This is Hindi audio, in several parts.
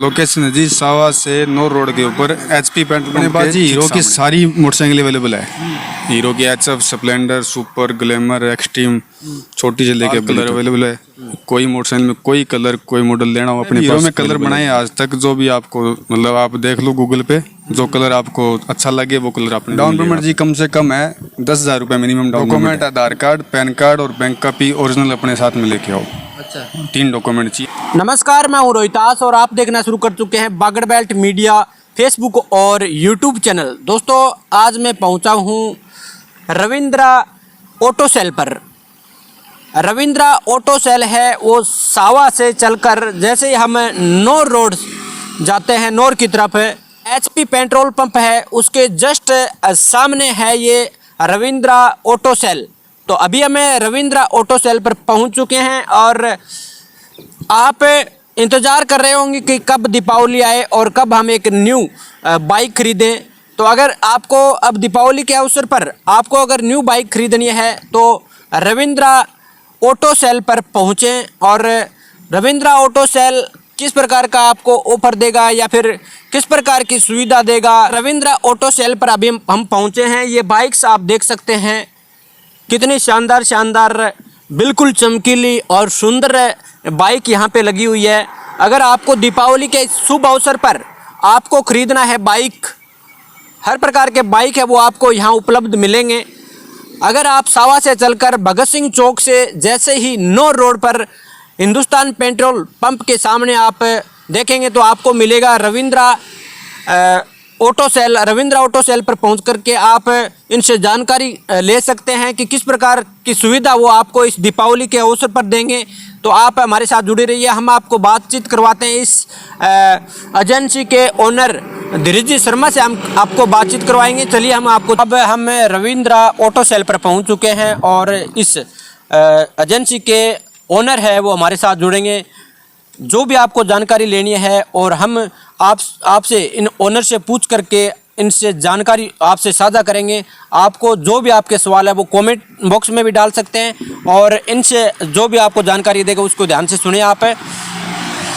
लोकेशन है जी सावा से नौर रोड के ऊपर HP पेट्रोल पंप के हीरो की सारी मोटरसाइकिल अवेलेबल है। हीरो की HF Splendor super glamour extreme छोटी से लेके कलर अवेलेबल है। कोई मोटरसाइकिल में कोई कलर कोई मॉडल लेना हो अपने हीरो में कलर बनाए आज तक जो भी आपको मतलब आप देख लो गूगल पे जो कलर आपको अच्छा लगे वो कलर आपने डाउन पेमेंट जी कम से कम है 10,000 रुपये मिनिमम डॉक्यूमेंट आधार कार्ड पैन कार्ड और बैंक कॉपी ओरिजिनल अपने साथ में लेके आओ। अच्छा 3 डॉक्यूमेंट चाहिए। नमस्कार, मैं हूं रोहितास और आप देखना शुरू कर चुके हैं बागड़ बेल्ट मीडिया फेसबुक और यूट्यूब चैनल। दोस्तों आज मैं पहुंचा हूं रविंद्रा ऑटो सेल पर। रविंद्रा ऑटो सेल है वो सावा से चलकर जैसे ही हम नौर रोड जाते हैं नौर की तरफ HP पेट्रोल पंप है उसके जस्ट सामने है ये रविंद्रा ऑटो सेल। तो अभी हमें रविंद्रा ऑटो सेल पर पहुंच चुके हैं और आप इंतज़ार कर रहे होंगे कि कब दीपावली आए और कब हम एक न्यू बाइक खरीदें। तो अगर आपको अब दीपावली के अवसर पर आपको अगर न्यू बाइक खरीदनी है तो रविंद्रा ऑटो सेल पर पहुँचें। और रविंद्रा ऑटो सेल किस प्रकार का आपको ऑफर देगा या फिर किस प्रकार की सुविधा देगा, रविंद्रा ऑटो सेल पर अभी हम पहुँचे हैं। ये बाइक्स आप देख सकते हैं कितनी शानदार बिल्कुल चमकीली और सुंदर बाइक यहाँ पे लगी हुई है। अगर आपको दीपावली के शुभ अवसर पर आपको ख़रीदना है बाइक, हर प्रकार के बाइक है वो आपको यहाँ उपलब्ध मिलेंगे। अगर आप सावा से चलकर भगत सिंह चौक से जैसे ही नौर रोड पर हिंदुस्तान पेट्रोल पंप के सामने आप देखेंगे तो आपको मिलेगा Ravindra auto sale. Ravindra auto sale पर पहुंच करके आप इनसे जानकारी ले सकते हैं कि किस प्रकार की सुविधा वो आपको इस दीपावली के अवसर पर देंगे। तो आप हमारे साथ जुड़े रहिए, हम आपको बातचीत करवाते हैं इस एजेंसी के ओनर धीरज जी शर्मा से हम आपको बातचीत करवाएंगे। चलिए अब हम रविंद्रा ऑटो सेल पर पहुंच चुके हैं और इस एजेंसी के ओनर है वो हमारे साथ जुड़ेंगे। जो भी आपको जानकारी लेनी है और हम आपसे इन ओनर से पूछ करके इनसे जानकारी आपसे साझा करेंगे। आपको जो भी आपके सवाल है वो कमेंट बॉक्स में भी डाल सकते हैं और इनसे जो भी आपको जानकारी देगा उसको ध्यान से सुनिए। आप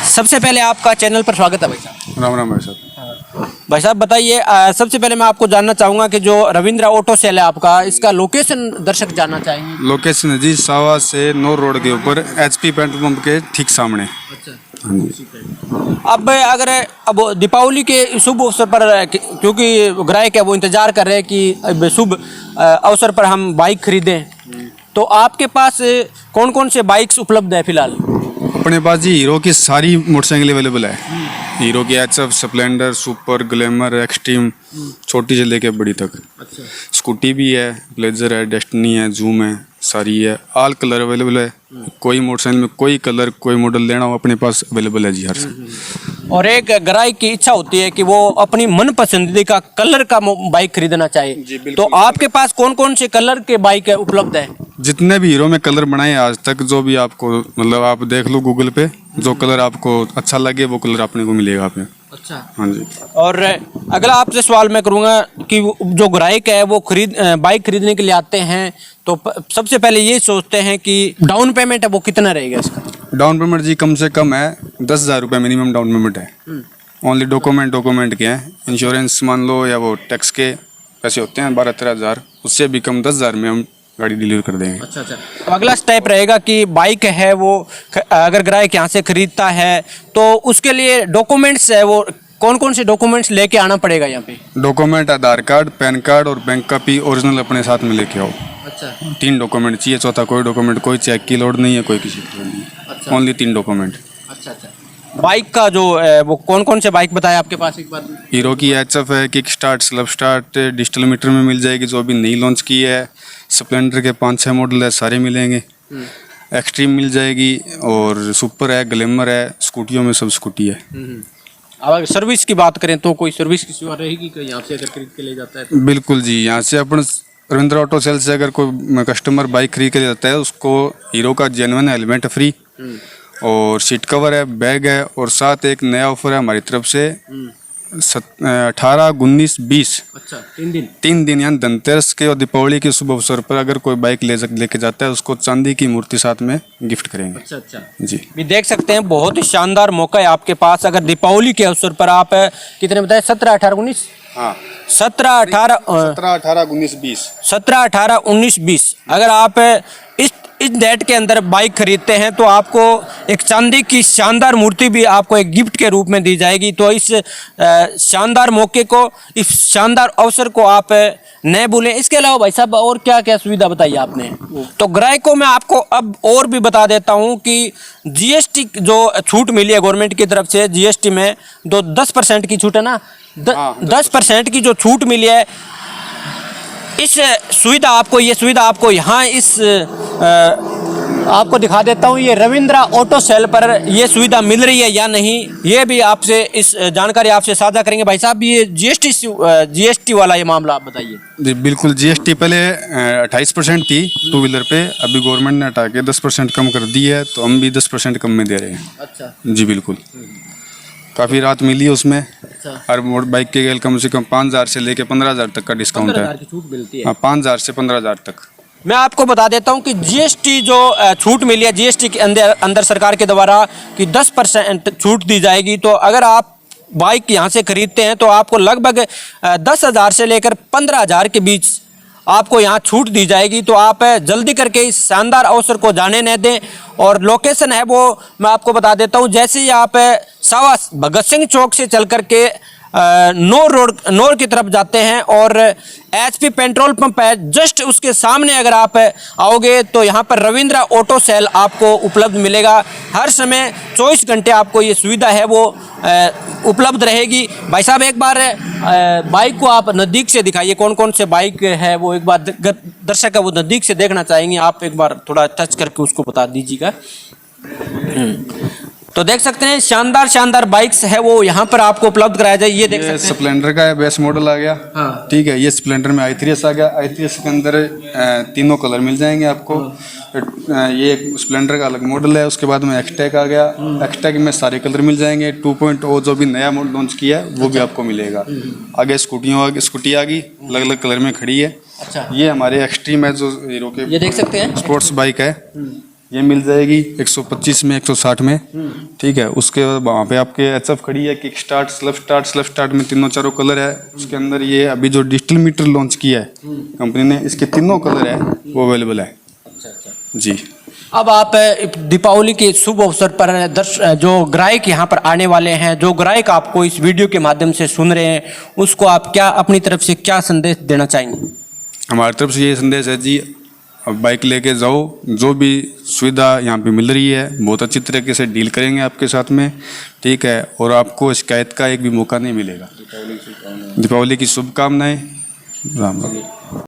सबसे पहले आपका चैनल पर स्वागत है भाई साहब। राम राम भाई साहब। भाई साहब बताइए, सबसे पहले मैं आपको जानना चाहूँगा कि जो रविंद्रा ऑटो सेल है आपका, इसका लोकेशन दर्शक जानना चाहेंगे। लोकेशन है जी सावा से नौर रोड के ऊपर HP पेट्रोल पंप के ठीक सामने। अच्छा अब दीपावली के शुभ अवसर पर क्योंकि ग्राहक है वो इंतजार कर रहे हैं कि अब शुभ अवसर पर हम बाइक खरीदें, तो आपके पास कौन कौन से बाइक्स उपलब्ध है फिलहाल? अपने पास जी हीरो की सारी मोटरसाइकिल अवेलेबल है। हीरो की HF Splendor super glamour extreme छोटी से लेके बड़ी तक। अच्छा स्कूटी भी है, ब्लेजर है, डेस्टिनी है, जूम है, सारी है। ऑल कलर अवेलेबल है। कोई मोटरसाइकिल में कोई कलर कोई मॉडल लेना हो अपने पास अवेलेबल है जी हर से। और एक ग्राहक की इच्छा होती है कि वो अपनी मन पसंदीदा का कलर का बाइक खरीदना चाहिए, तो आपके पास कौन कौन से कलर के बाइक उपलब्ध है? जितने भी हीरो में कलर बनाए आज तक जो भी आपको मतलब आप देख लो गूगल पे जो कलर आपको अच्छा लगे वो कलर अपने को मिलेगा आपने। अच्छा हाँ जी। और अगला आपसे सवाल मैं करूँगा कि जो ग्राहक है वो बाइक खरीदने के लिए आते हैं तो सबसे पहले ये सोचते हैं कि डाउन पेमेंट है वो कितना रहेगा इसका? डाउन पेमेंट जी कम से कम है 10,000 रुपये मिनिमम डाउन पेमेंट है। ओनली डॉक्यूमेंट के हैं, इंश्योरेंस मान लो या वो टैक्स के पैसे होते हैं 12-13 हज़ार, उससे भी कम 10,000 में हम गाड़ी डिलीवर कर देंगे। अच्छा तो अगला स्टेप रहेगा कि बाइक है वो अगर ग्राहक यहाँ से खरीदता है तो उसके लिए डॉक्यूमेंट्स है वो कौन कौन से डॉक्यूमेंट्स लेके आना पड़ेगा यहाँ पे? डॉक्यूमेंट आधार कार्ड पैन कार्ड और बैंक कॉपी ओरिजिनल अपने साथ में लेके आओ। अच्छा 3 डॉक्यूमेंट चाहिए, चौथा कोई डॉक्यूमेंट कोई चेक की लोड नहीं है, कोई किसी की लोड नहीं है। अच्छा ओनली 3 डॉक्यूमेंट। अच्छा बाइक का जो वो कौन कौन से बाइक बताया आपके पास एक बार? हीरो की HF है, kick start, slub start, digital meter में मिल जाएगी जो अभी नई लॉन्च की है। स्प्लेंडर के 5-6 मॉडल है, सारे मिलेंगे। एक्सट्रीम मिल जाएगी और सुपर है, ग्लैमर है, स्कूटियों में सब स्कूटी है। अब अगर सर्विस की बात करें तो कोई सर्विस की सेवा रहेगी कि यहाँ से अगर खरीद के ले जाता है तो? बिल्कुल जी, यहाँ से अपन रविंद्रा ऑटो सेल से अगर कोई कस्टमर बाइक खरीद के ले जाता है उसको हीरो का जेन्युइन हेलमेट फ्री और सीट कवर है, बैग है और साथ एक नया ऑफर है हमारी तरफ से 18, 19, 20 अच्छा 3 दिन 3 दिन यानी धनतेरस के और दीपावली के शुभ अवसर पर अगर कोई बाइक लेके जाता है उसको चांदी की मूर्ति साथ में गिफ्ट करेंगे। अच्छा जी भी देख सकते हैं, बहुत ही शानदार मौका है आपके पास। अगर दीपावली के अवसर पर आप कितने बताए 17, 18, 19 हाँ 17, 18 17, 18, 19, 20 17, 18, 19, 20 अगर आप इस डेट के अंदर बाइक खरीदते हैं तो आपको एक चांदी की शानदार मूर्ति भी आपको एक गिफ्ट के रूप में दी जाएगी। तो इस शानदार मौके को, इस शानदार अवसर को आप न भूलें। इसके अलावा भाई साहब और क्या क्या सुविधा बताई आपने? तो ग्राहकों में आपको अब और भी बता देता हूं कि जीएसटी जो छूट मिली है गवर्नमेंट की तरफ से, जीएसटी में 10% की छूट है ना, 10% की जो छूट मिली है, इस सुविधा आपको, ये सुविधा आपको यहाँ इस आपको दिखा देता हूँ, ये रविंद्रा ऑटो सेल पर ये सुविधा मिल रही है या नहीं, ये भी आपसे इस जानकारी आपसे साझा करेंगे। भाई साहब ये जीएसटी वाला ये मामला आप बताइए। जी बिल्कुल, जीएसटी पहले 28% थी टू व्हीलर पे, अभी गवर्नमेंट ने हटा के 10% कम कर दी है, तो हम भी 10% कम में दे रहे हैं। अच्छा जी बिल्कुल, काफ़ी राहत मिली है उसमें। अच्छा, हर मोटर बाइक के लिए कम से कम 5,000 से लेके 15,000 तक का डिस्काउंट 15,000 है। की छूट मिलती है। हाँ 5,000 से 15,000 तक। मैं आपको बता देता हूं कि जीएसटी जो छूट मिली है, जीएसटी के अंदर सरकार के द्वारा कि 10% छूट दी जाएगी। तो अगर आप बाइक यहाँ से खरीदते हैं तो आपको लगभग 10,000 से लेकर 15,000 के बीच आपको यहाँ छूट दी जाएगी। तो आप जल्दी करके इस शानदार अवसर को जाने न दें। और लोकेशन है वो मैं आपको बता देता हूँ, जैसे ही आप सावा भगत सिंह चौक से चल करके नोर की तरफ जाते हैं और एचपी पेट्रोल पंप है जस्ट उसके सामने, अगर आप आओगे तो यहाँ पर रविंद्रा ऑटो सेल आपको उपलब्ध मिलेगा। हर समय 24 घंटे आपको ये सुविधा है वो उपलब्ध रहेगी। भाई साहब एक बार बाइक को आप नज़दीक से दिखाइए, कौन कौन से बाइक है वो एक बार दर्शक है वो नज़दीक से देखना चाहेंगे, आप एक बार थोड़ा टच करके उसको बता दीजिएगा। तो देख सकते हैं शानदार शानदार बाइक्स है वो यहाँ पर आपको उपलब्ध कराया जाए। ये देख सकते हैं स्प्लेंडर का बेस मॉडल आ गया। हाँ। ठीक है, ये स्प्लेंडर में i3s आ गया। i3s के अंदर तीनों कलर मिल जाएंगे आपको। ये स्प्लेंडर का अलग मॉडल है। उसके बाद में एक्सटेक आ गया। एक्सटेक में सारे कलर मिल जाएंगे। 2.0 जो भी नया मॉडल लॉन्च किया है वो भी आपको मिलेगा। आगे स्कूटी आ गई, अलग अलग कलर में खड़ी है। अच्छा, ये हमारे एक्सट्रीम है जो हीरो के, ये देख सकते हैं स्पोर्ट्स बाइक है। ये मिल जाएगी 125 में, 160 में। ठीक है, उसके बाद वहाँ पे आपके एचएफ खड़ी है, किक स्टार्ट, स्लफ स्टार्ट में तीनों चारों कलर है। उसके अंदर ये अभी जो डिजिटल मीटर लॉन्च किया है कंपनी ने, इसके तीनों कलर है वो अवेलेबल है। जी, अब आप दीपावली के शुभ अवसर पर जो ग्राहक यहाँ पर आने वाले हैं, जो ग्राहक आपको इस वीडियो के माध्यम से सुन रहे हैं, उसको आप क्या अपनी तरफ से क्या संदेश देना चाहेंगे? हमारी तरफ से ये संदेश है जी, अब बाइक लेके जाओ, जो भी सुविधा यहाँ पे मिल रही है बहुत अच्छी तरीके से डील करेंगे आपके साथ में। ठीक है, और आपको शिकायत का एक भी मौका नहीं मिलेगा। दीपावली की शुभकामनाएं। राम राम।